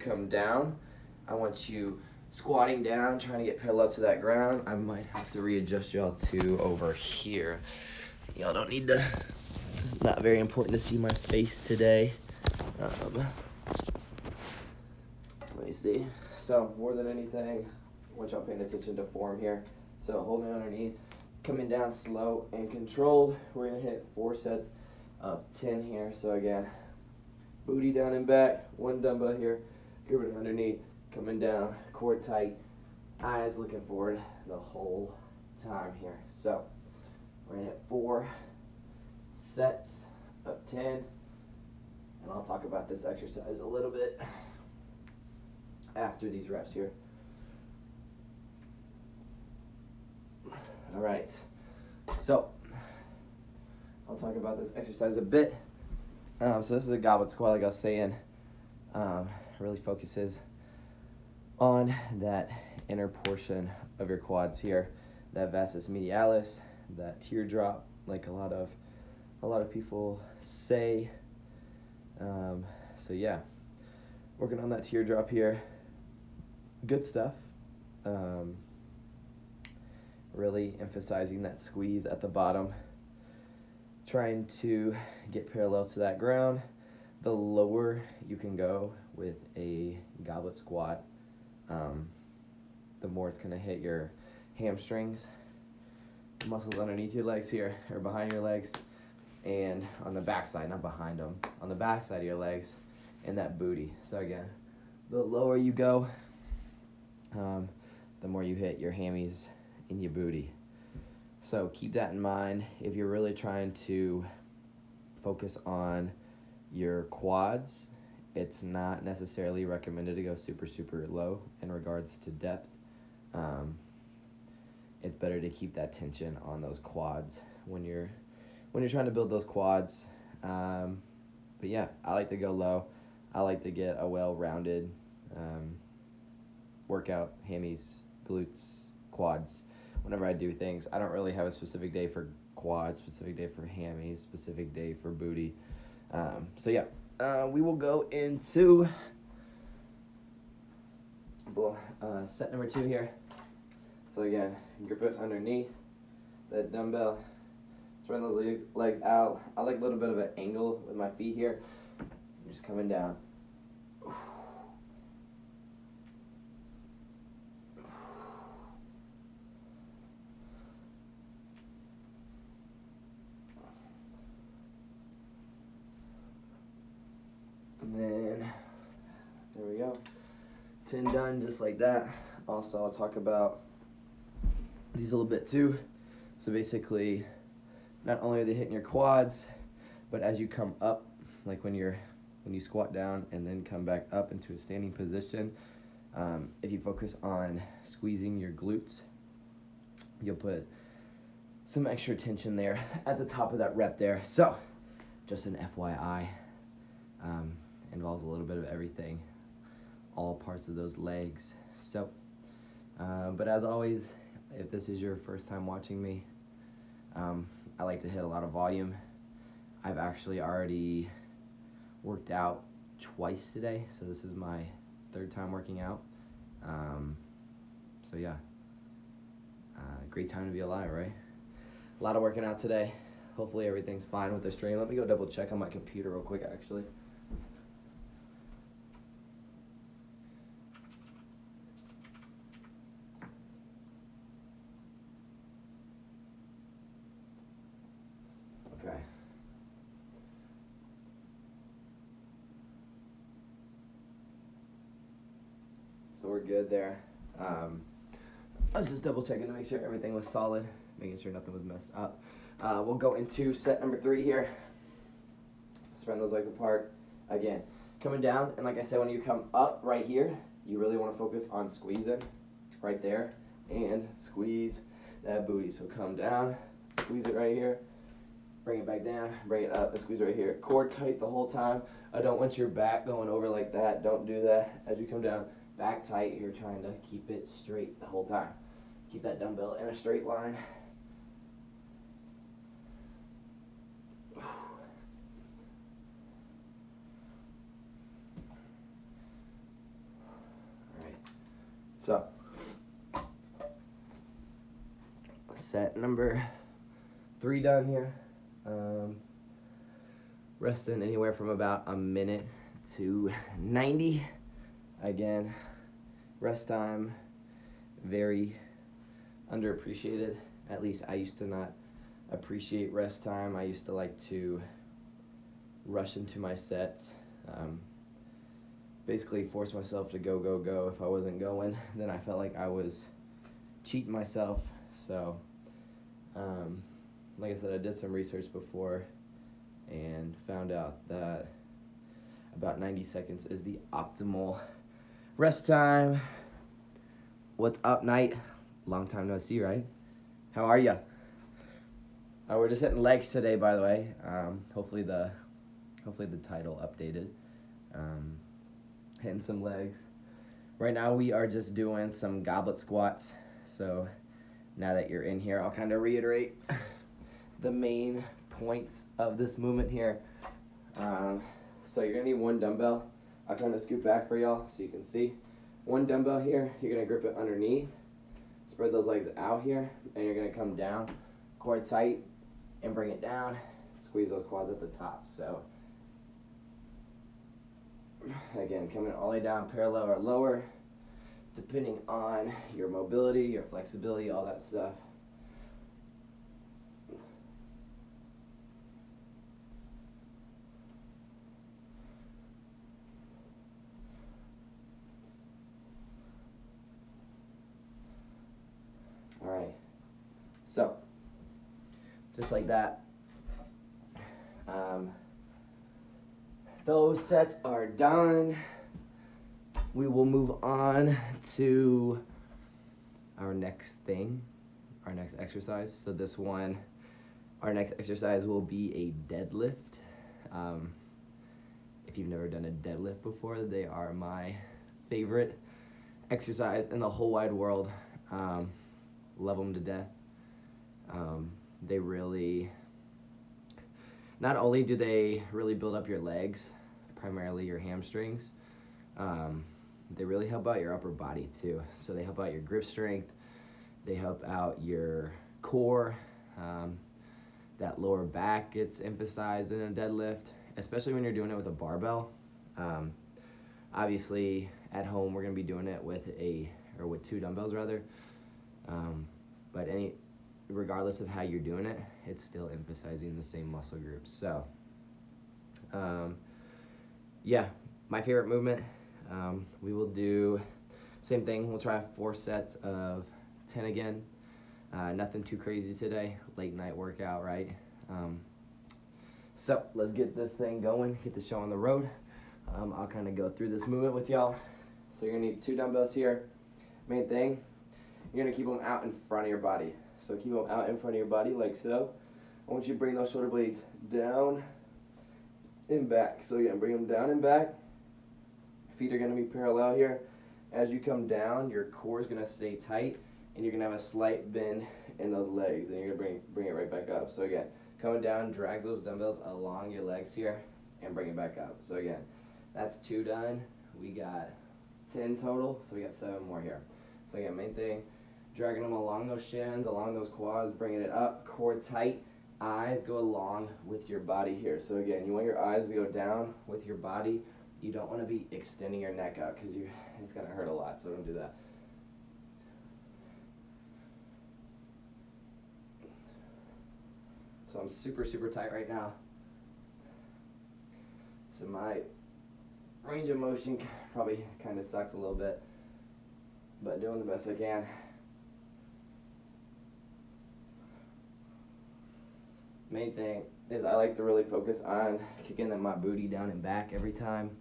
come down, I want you squatting down, trying to get parallel to that ground. I might have to readjust y'all to over here. Y'all don't need to, not very important to see my face today. Let me see. So more than anything, I want y'all paying attention to form here. So holding underneath, coming down slow and controlled. We're gonna hit 4 sets of 10 here. So again, booty down and back, 1 dumbbell here, gripping underneath, coming down, core tight, eyes looking forward the whole time here. So we're gonna hit 4 sets of 10, and I'll talk about this exercise a little bit after these reps here. All right, so I'll talk about this exercise a bit. So this is a goblet squat, like I was saying. Really focuses on that inner portion of your quads here, that vastus medialis, that teardrop, like a lot of people say. So yeah, working on that teardrop here. Good stuff. Really emphasizing that squeeze at the bottom, trying to get parallel to that ground. The lower you can go with a goblet squat, the more it's going to hit your hamstrings, the muscles underneath your legs here, or behind your legs, and on the back side, not behind them, on the back side of your legs, and that booty. So again, the lower you go, the more you hit your hammies and your booty. So keep that in mind if you're really trying to focus on your quads. It's not necessarily recommended to go super low in regards to depth. It's better to keep that tension on those quads when you're trying to build those quads. But yeah, I like to go low. I like to get a well-rounded workout, hammies, glutes, quads. Whenever I do things, I don't really have a specific day for quads, specific day for hammies, specific day for booty. So yeah, we will go into set number 2 here. So again, grip it underneath that dumbbell, spread those legs out. I like a little bit of an angle with my feet here. I'm just coming down. And then, there we go. 10 done, just like that. Also, I'll talk about these a little bit too. So basically, not only are they hitting your quads, but as you come up, like when you squat down and then come back up into a standing position, if you focus on squeezing your glutes, you'll put some extra tension there at the top of that rep there. So, just an FYI. Involves a little bit of everything, all parts of those legs. So, but as always, if this is your first time watching me, I like to hit a lot of volume. I've actually already worked out twice today, so this is my 3rd time working out. So yeah, great time to be alive, right? A lot of working out today. Hopefully everything's fine with the stream. Let me go double check on my computer real quick, actually. Okay. So we're good there. I was just double checking to make sure everything was solid, making sure nothing was messed up. We'll go into set number 3 here. Spread those legs apart. Again, coming down, and like I said, when you come up right here, you really want to focus on squeezing right there and squeeze that booty. So come down, squeeze it right here, bring it back down, bring it up, and squeeze right here. Core tight the whole time. I don't want your back going over like that. Don't do that as you come down. Back tight. You're trying to keep it straight the whole time. Keep that dumbbell in a straight line. So, set number 3 done here. Resting anywhere from about a minute to 90. Again, rest time, very underappreciated. At least I used to not appreciate rest time. I used to like to rush into my sets. Basically force myself to go. If I wasn't going, then I felt like I was cheating myself. So, like I said, I did some research before and found out that about 90 seconds is the optimal rest time. What's up, Knight? Long time no see, right? How are ya? We're just hitting legs today, by the way. Hopefully the title updated. Hitting some legs. Right now we are just doing some goblet squats. So now that you're in here, I'll kind of reiterate the main points of this movement here. So you're gonna need 1 dumbbell. I'll kind of scoot back for y'all so you can see. 1 dumbbell here, you're gonna grip it underneath, spread those legs out here, and you're gonna come down, core tight, and bring it down, squeeze those quads at the top. So again, coming all the way down, parallel or lower, depending on your mobility, your flexibility, all that stuff. All right, so just like that. Those sets are done. We will move on to our next thing, our next exercise. So this one, our next exercise will be a deadlift. If you've never done a deadlift before, they are my favorite exercise in the whole wide world. Love them to death. They really, not only do they really build up your legs, primarily your hamstrings, they really help out your upper body too. So they help out your grip strength, they help out your core, that lower back gets emphasized in a deadlift, especially when you're doing it with a barbell. Obviously at home we're gonna be doing it with 2 dumbbells rather, but regardless of how you're doing it, it's still emphasizing the same muscle groups. So yeah, my favorite movement. We will do same thing. We'll try 4 sets of 10 again. Nothing too crazy today. Late night workout, right? So let's get this thing going, get the show on the road. I'll kind of go through this movement with y'all. So you're gonna need 2 dumbbells here. Main thing, you're gonna keep them out in front of your body. So keep them out in front of your body like so. I want you to bring those shoulder blades down and back. So again, bring them down and back. Feet are gonna be parallel here. As you come down, your core is gonna stay tight and you're gonna have a slight bend in those legs, and you're gonna bring it right back up. So again, coming down, drag those dumbbells along your legs here and bring it back up. So again, that's 2 done. We got 10 total, so we got 7 more here. So again, main thing, dragging them along those shins, along those quads, bringing it up, core tight, eyes go along with your body here. So again, you want your eyes to go down with your body. You don't want to be extending your neck out because it's going to hurt a lot, so don't do that. So I'm super, super tight right now. So my range of motion probably kind of sucks a little bit, but doing the best I can. Main thing is I like to really focus on kicking my booty down and back every time.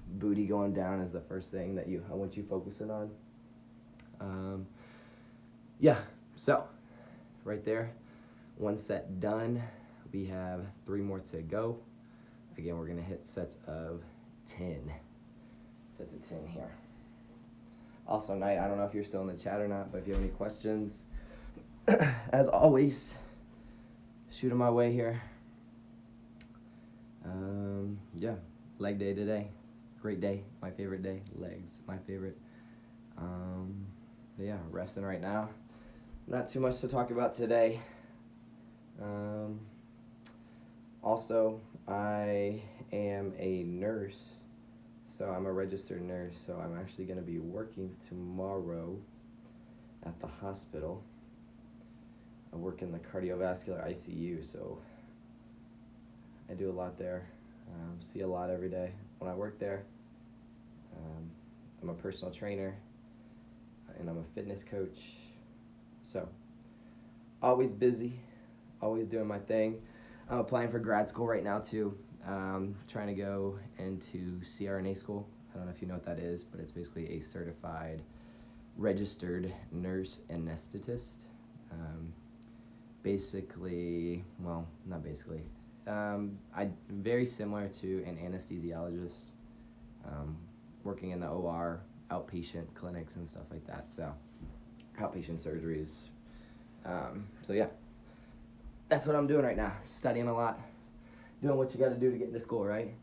Booty going down is the first thing that I want you focusing on. Yeah, so right there, 1 set done. We have 3 more to go. Again, we're gonna hit sets of 10. Sets of 10 here. Also, Knight, I don't know if you're still in the chat or not, but if you have any questions, as always, shoot them my way here. Yeah, leg day today. Great day. My favorite day. Legs, my favorite. But yeah, resting right now. Not too much to talk about today. Also, I am a nurse, so I'm a registered nurse, so I'm actually going to be working tomorrow at the hospital. I work in the cardiovascular ICU, so I do a lot there. See a lot every day when I work there. I'm a personal trainer, and I'm a fitness coach, so always busy, always doing my thing. I'm applying for grad school right now too. Trying to go into CRNA school. I don't know if you know what that is, but it's basically a certified registered nurse anesthetist. I'm very similar to an anesthesiologist, working in the OR, outpatient clinics and stuff like that. So, outpatient surgeries. So yeah, that's what I'm doing right now. Studying a lot, doing what you got to do to get into school, right?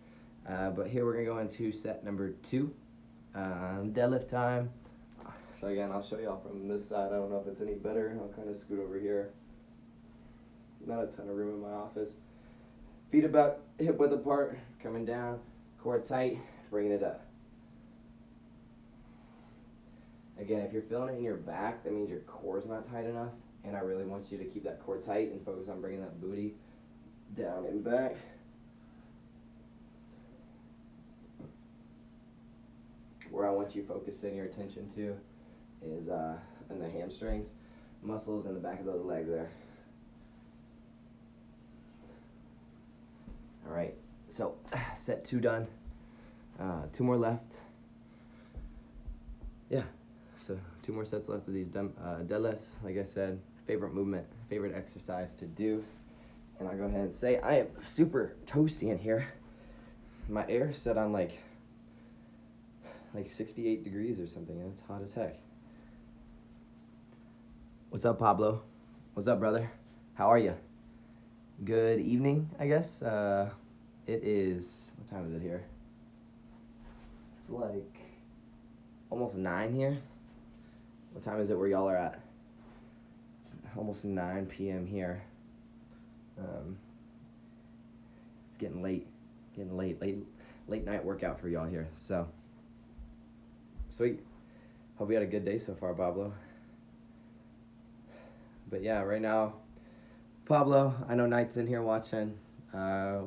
But here we're gonna go into set number 2, deadlift time. So again, I'll show y'all from this side. I don't know if it's any better. I'll kind of scoot over here. Not a ton of room in my office. Feet about hip width apart, coming down, core tight, bringing it up. Again, if you're feeling it in your back, that means your core's not tight enough. And I really want you to keep that core tight and focus on bringing that booty down and back. Where I want you focusing your attention to is in the hamstrings, muscles in the back of those legs there. All right, so set 2 done. 2 more left. Yeah, so 2 more sets left of these deadlifts. Like I said, favorite movement, favorite exercise to do. And I'll go ahead and say I am super toasty in here. My air is set on like 68 degrees or something, and it's hot as heck. What's up, Pablo? What's up, brother? How are you? Good evening, I guess. It is, what time is it here? It's like almost 9 here. What time is it where y'all are at? It's almost 9 p.m. here. It's getting late night workout for y'all here. So, sweet. Hope you had a good day so far, Pablo. But yeah, right now, Pablo, I know Knight's in here watching.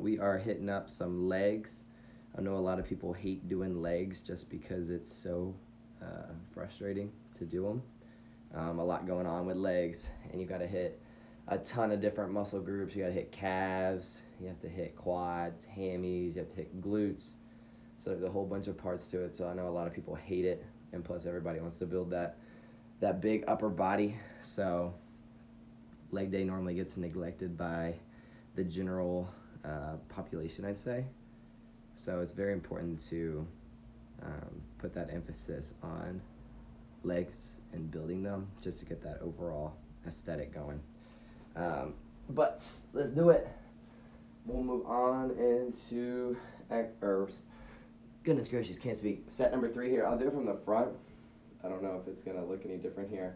We are hitting up some legs. I know a lot of people hate doing legs just because it's so frustrating to do them. A lot going on with legs, and you got to hit a ton of different muscle groups. You got to hit calves, you have to hit quads, hammies, you have to hit glutes. So there's a whole bunch of parts to it. So I know a lot of people hate it, and plus everybody wants to build that big upper body. So leg day normally gets neglected by the general population, I'd say. So it's very important to put that emphasis on legs and building them just to get that overall aesthetic going. But let's do it. We'll move on into, goodness gracious, can't speak. Set number 3 here. I'll do it from the front. I don't know if it's gonna look any different here.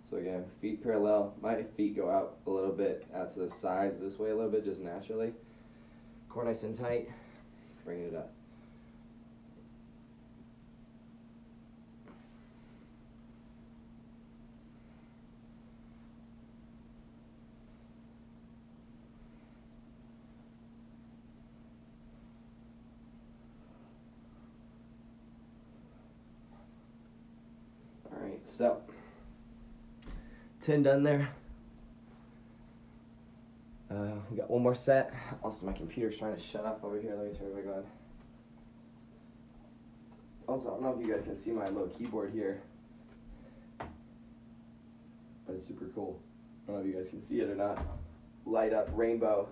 So again, feet parallel. My feet go out a little bit, out to the sides this way a little bit, just naturally. Core nice and tight. Bringing it up. All right, so 10 done there. We got 1 more set. Also, my computer's trying to shut up over here. Let me turn it back on. Also, I don't know if you guys can see my little keyboard here, but it's super cool. I don't know if you guys can see it or not. Light up rainbow.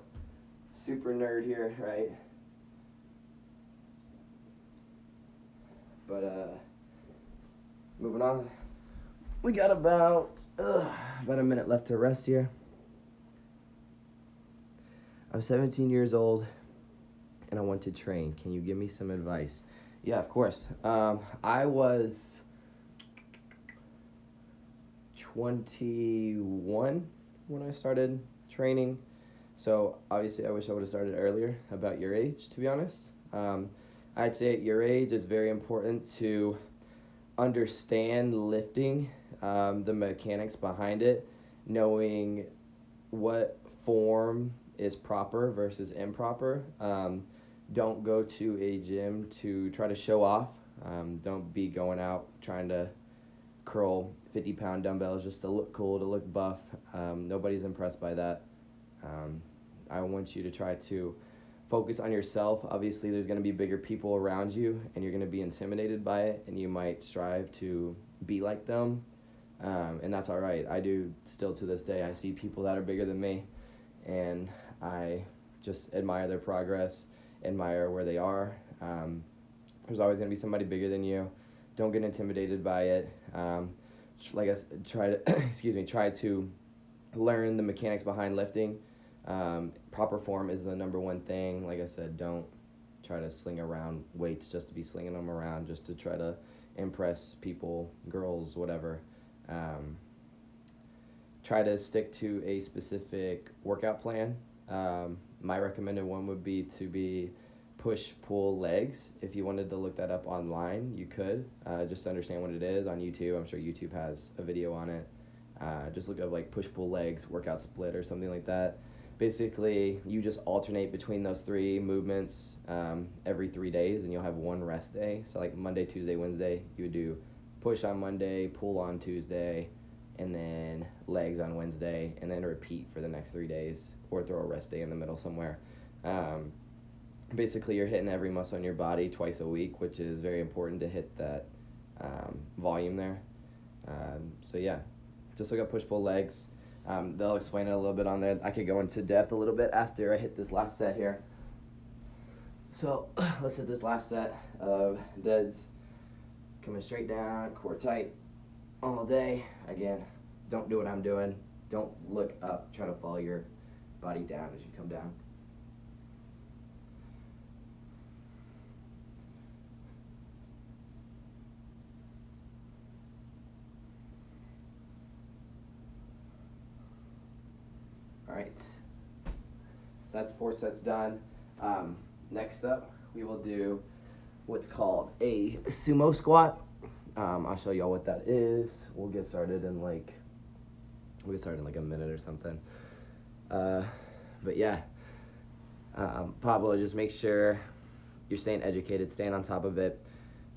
Super nerd here, right? But moving on. We got about a minute left to rest here. I'm 17 years old and I want to train. Can you give me some advice? Yeah, of course. I was 21 when I started training. So obviously I wish I would have started earlier, about your age, to be honest. I'd say at your age it's very important to understand lifting, the mechanics behind it, knowing what form is proper versus improper. Don't go to a gym to try to show off. Don't be going out trying to curl 50-pound dumbbells just to look cool, to look buff. Nobody's impressed by that. I want you to try to focus on yourself. Obviously, there's going to be bigger people around you, and you're going to be intimidated by it, and you might strive to be like them, and that's all right. I do still to this day. I see people that are bigger than me, and I just admire their progress, admire where they are. There's always going to be somebody bigger than you. Don't get intimidated by it. Like I said, try to try to learn the mechanics behind lifting. Proper form is the number one thing. Like I said, don't try to sling around weights just to be slinging them around, just to try to impress people, girls, whatever. Try to stick to a specific workout plan. My recommended one would be to be push-pull legs. If you wanted to look that up online, you could. Just to understand what it is on YouTube. I'm sure YouTube has a video on it. Just look up like push-pull legs, workout split or something like that. Basically, you just alternate between those three movements every 3 days, and you'll have one rest day. So like Monday, Tuesday, Wednesday, you would do push on Monday, pull on Tuesday, and then legs on Wednesday, and then repeat for the next 3 days, or throw a rest day in the middle somewhere. Basically, you're hitting every muscle in your body twice a week, which is very important to hit that volume there. So yeah, just look up push-pull legs. They'll explain it a little bit on there. I could go into depth a little bit after I hit this last set here. So let's hit this last set of deads. Coming straight down, core tight all day. Again, don't do what I'm doing. Don't look up. Try to follow your body down as you come down. Alright, so that's 4 sets done. Next up, we will do what's called a sumo squat. I'll show y'all what that is. We'll get started in like a minute or something. But yeah, Pablo, just make sure you're staying educated, staying on top of it.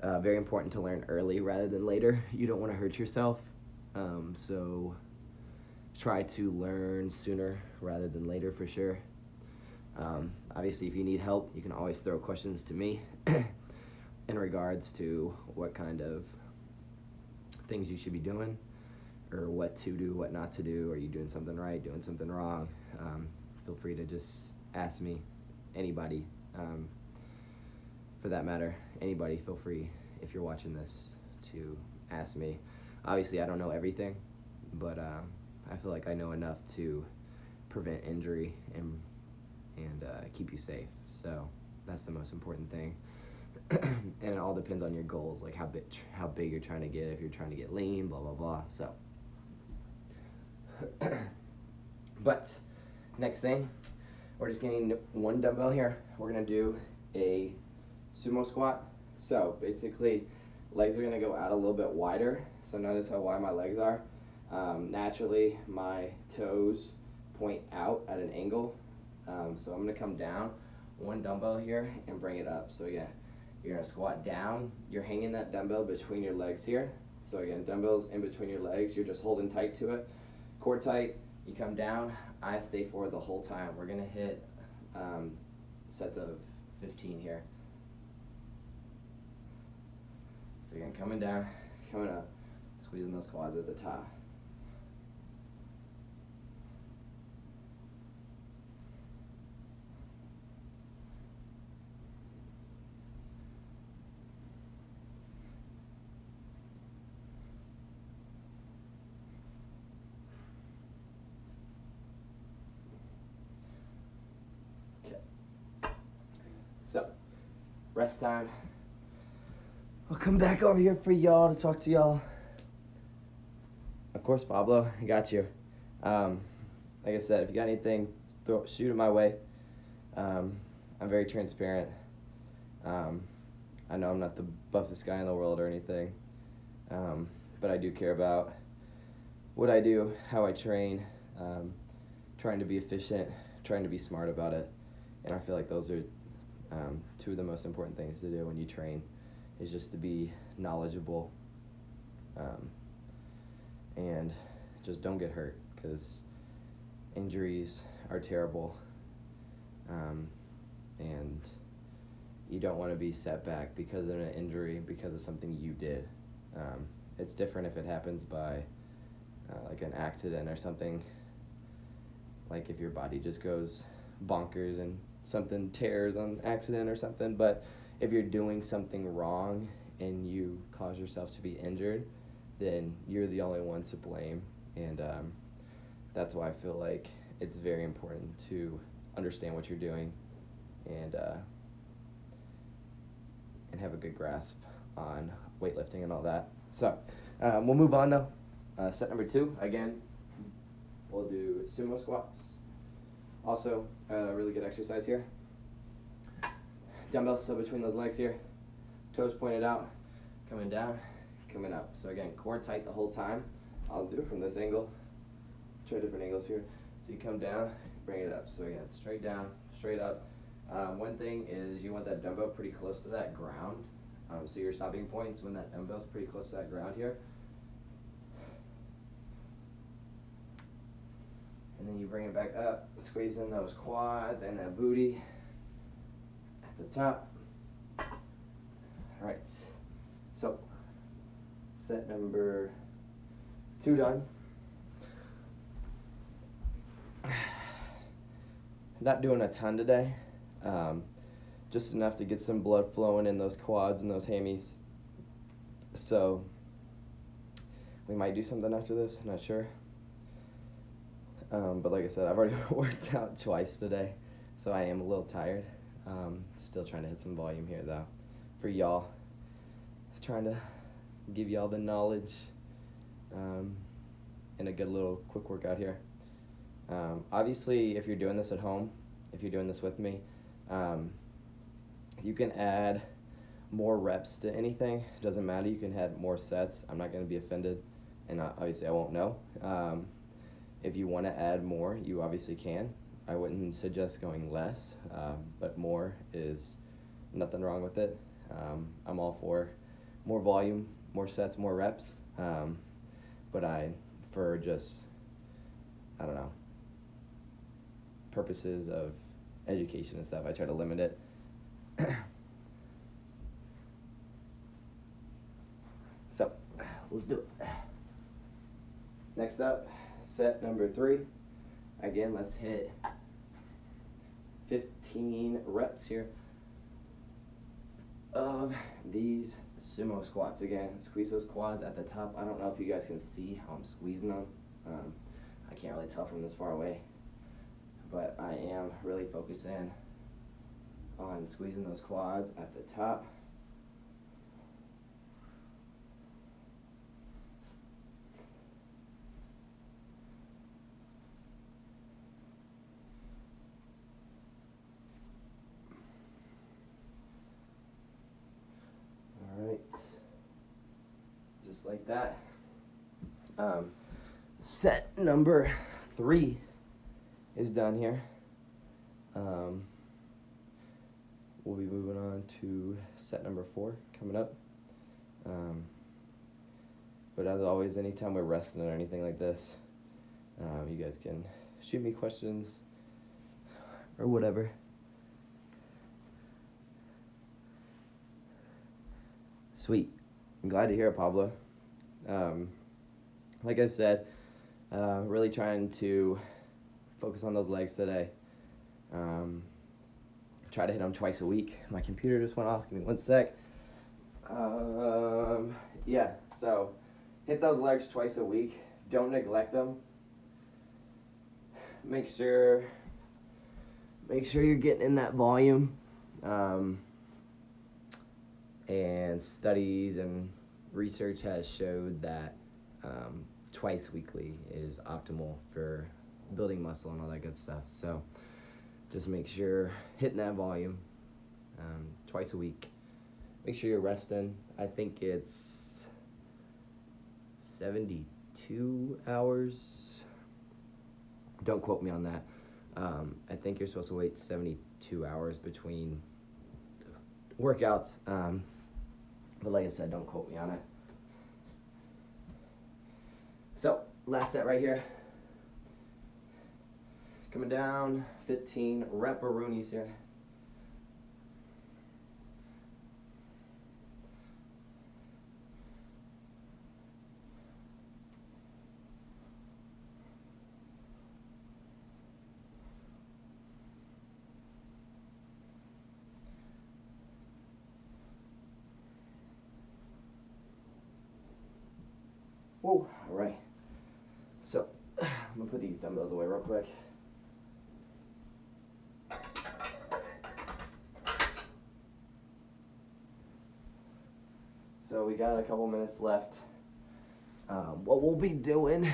Very important to learn early rather than later. You don't want to hurt yourself. So try to learn sooner rather than later for sure. Obviously, if you need help, you can always throw questions to me in regards to what kind of things you should be doing, or what to do, what not to do. Are you doing something right, doing something wrong? Feel free to just ask me. Anybody, for that matter, anybody, feel free, if you're watching this, to ask me. Obviously, I don't know everything, but I feel like I know enough to prevent injury and keep you safe. So that's the most important thing. And it all depends on your goals, like how big you're trying to get. If you're trying to get lean, blah blah blah. So, but next thing, we're just getting one dumbbell here. We're gonna do a sumo squat. So basically, legs are gonna go out a little bit wider. So notice how wide my legs are. Naturally, my toes point out at an angle. So I'm gonna come down one dumbbell here and bring it up. So again, you're gonna squat down. You're hanging that dumbbell between your legs here. So again, dumbbells in between your legs. You're just holding tight to it. Core tight. You come down. I stay forward the whole time. We're gonna hit sets of 15 here. So again, coming down, coming up, squeezing those quads at the top. So, rest time. I'll come back over here for y'all to talk to y'all. Of course. course, Pablo. I got you. Like I said, if you got anything, shoot it my way. I'm very transparent. I know I'm not the buffest guy in the world or anything, but I do care about what I do, how I train, trying to be efficient, trying to be smart about it. And I feel like those are two of the most important things to do when you train, is just to be knowledgeable and just don't get hurt, because injuries are terrible, and you don't want to be set back because of an injury, because of something you did. It's different if it happens by like an accident or something, like if your body just goes bonkers and something tears on accident or something. But if you're doing something wrong and you cause yourself to be injured, then you're the only one to blame. And that's why I feel like it's very important to understand what you're doing and have a good grasp on weightlifting and all that. So we'll move on though. Set number 2, again, we'll do sumo squats. Also, a really good exercise here. Dumbbells still between those legs here. Toes pointed out, coming down, coming up. So again, core tight the whole time. I'll do it from this angle. Try different angles here. So you come down, bring it up. So again, straight down, straight up. One thing is you want that dumbbell pretty close to that ground. So your stopping points when that dumbbell's pretty close to that ground here. And then you bring it back up, squeeze in those quads and that booty at the top. All right, so set number 2 done. Not doing a ton today, just enough to get some blood flowing in those quads and those hammies. So we might do something after this, I'm not sure. But like I said, I've already worked out twice today, so I am a little tired. Still trying to hit some volume here though, for y'all. Trying to give y'all the knowledge and a good little quick workout here. Obviously, if you're doing this at home, if you're doing this with me, you can add more reps to anything. It doesn't matter, you can add more sets. I'm not going to be offended, and obviously I won't know. If you want to add more, you obviously can. I wouldn't suggest going less, but more is nothing wrong with it. I'm all for more volume, more sets, more reps, but for just, I don't know, purposes of education and stuff, I try to limit it. So, let's do it. Next up, set number 3. Again, let's hit 15 reps here of these sumo squats. Again, squeeze those quads at the top. I don't know if you guys can see how I'm squeezing them. I can't really tell from this far away, but I am really focusing on squeezing those quads at the top. Just like that. Set number 3 is done here. We'll be moving on to set number 4 coming up. But as always, anytime we're resting or anything like this, you guys can shoot me questions or whatever. Sweet. I'm glad to hear it, Pablo. Like I said, really trying to focus on those legs today. Try to hit them twice a week. My computer just went off. Give me one sec. Yeah, so hit those legs twice a week. Don't neglect them. Make sure you're getting in that volume. And studies and research has showed that twice weekly is optimal for building muscle and all that good stuff. So just make sure hitting that volume twice a week. Make sure you're resting. I think it's 72 hours. Don't quote me on that. I think you're supposed to wait 72 hours between workouts. But like I said, don't quote me on it. So, last set right here. Coming down, 15 rep-a-roonies here. Whoa, all right. So, I'm gonna put these dumbbells away real quick. So we got a couple minutes left. What we'll be doing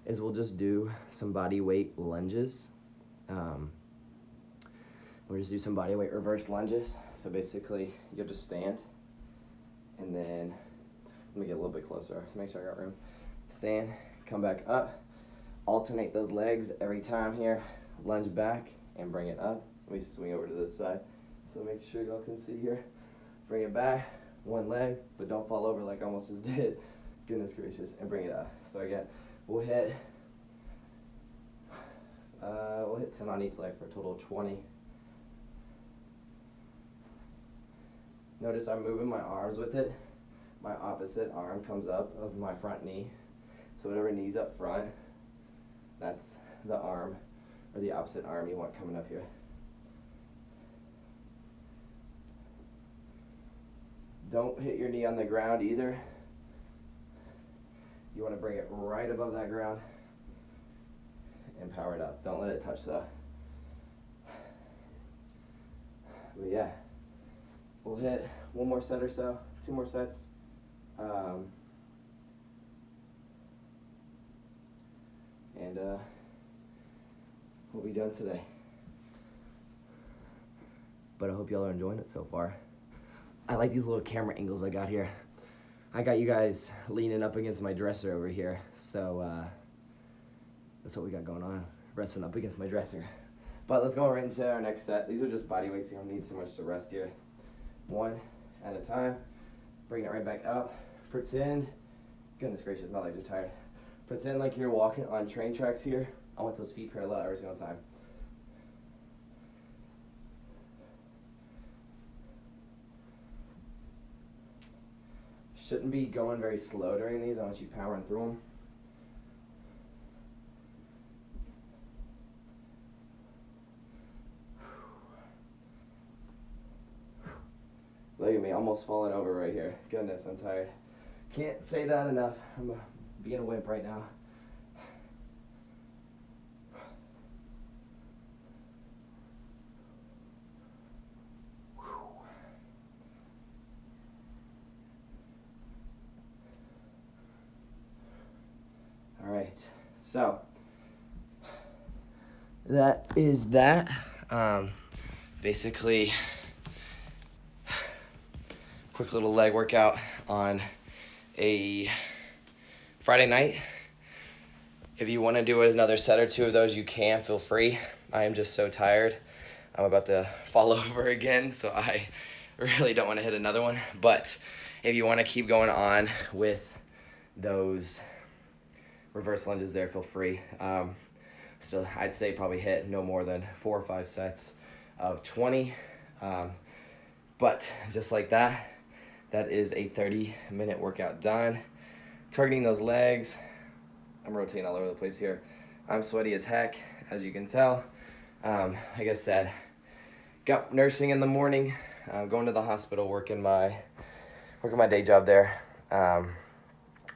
is we'll just do some body weight lunges. We'll just do some body weight reverse lunges. So basically, you'll just stand, and then let me get a little bit closer to make sure I got room. Stand, come back up, alternate those legs every time here. Lunge back and bring it up. Let me swing over to this side so make sure y'all can see here. Bring it back, one leg, but don't fall over like I almost just did. Goodness gracious, and bring it up. So again, we'll hit 10 on each leg for a total of 20. Notice I'm moving my arms with it. My opposite arm comes up of my front knee. So whatever knee's up front, that's the arm, or the opposite arm you want coming up here. Don't hit your knee on the ground either. You want to bring it right above that ground and power it up. Don't let it touch the. But yeah, we'll hit one more set or so, 2 more sets. And we'll be done today. But I hope y'all are enjoying it so far. I like these little camera angles I got here. I got you guys leaning up against my dresser over here, so that's what we got going on, resting up against my dresser. But let's go right into our next set. These are just body weights, you don't need so much to rest here. One at a time, bring it right back up. Pretend, goodness gracious, my legs are tired. Pretend like you're walking on train tracks here. I want those feet parallel every single time. Shouldn't be going very slow during these. I want you powering through them. Look at me, almost falling over right here. Goodness, I'm tired. Can't say that enough. I'm being a wimp right now. All right, so that is that. Basically, quick little leg workout on a Friday night. If you want to do another set or 2 of those, you can, feel free. I am just so tired. I'm about to fall over again, so I really don't want to hit another one. But if you want to keep going on with those reverse lunges there, feel free. So I'd say probably hit no more than 4 or 5 sets of 20. But just like that, that is a 30-minute workout done. Targeting those legs. I'm rotating all over the place here. I'm sweaty as heck, as you can tell. Like I said, got nursing in the morning. Going to the hospital, working my day job there.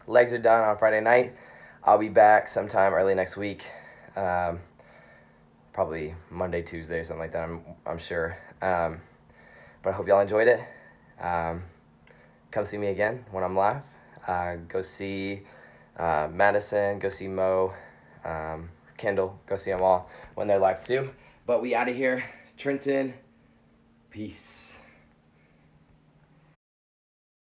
Legs are done on Friday night. I'll be back sometime early next week. Probably Monday, Tuesday, something like that. I'm sure. But I hope y'all enjoyed it. Come see me again when I'm live. Go see Madison, go see Mo. Kendall, go see them all when they're live too. But we out of here. Trenton, peace.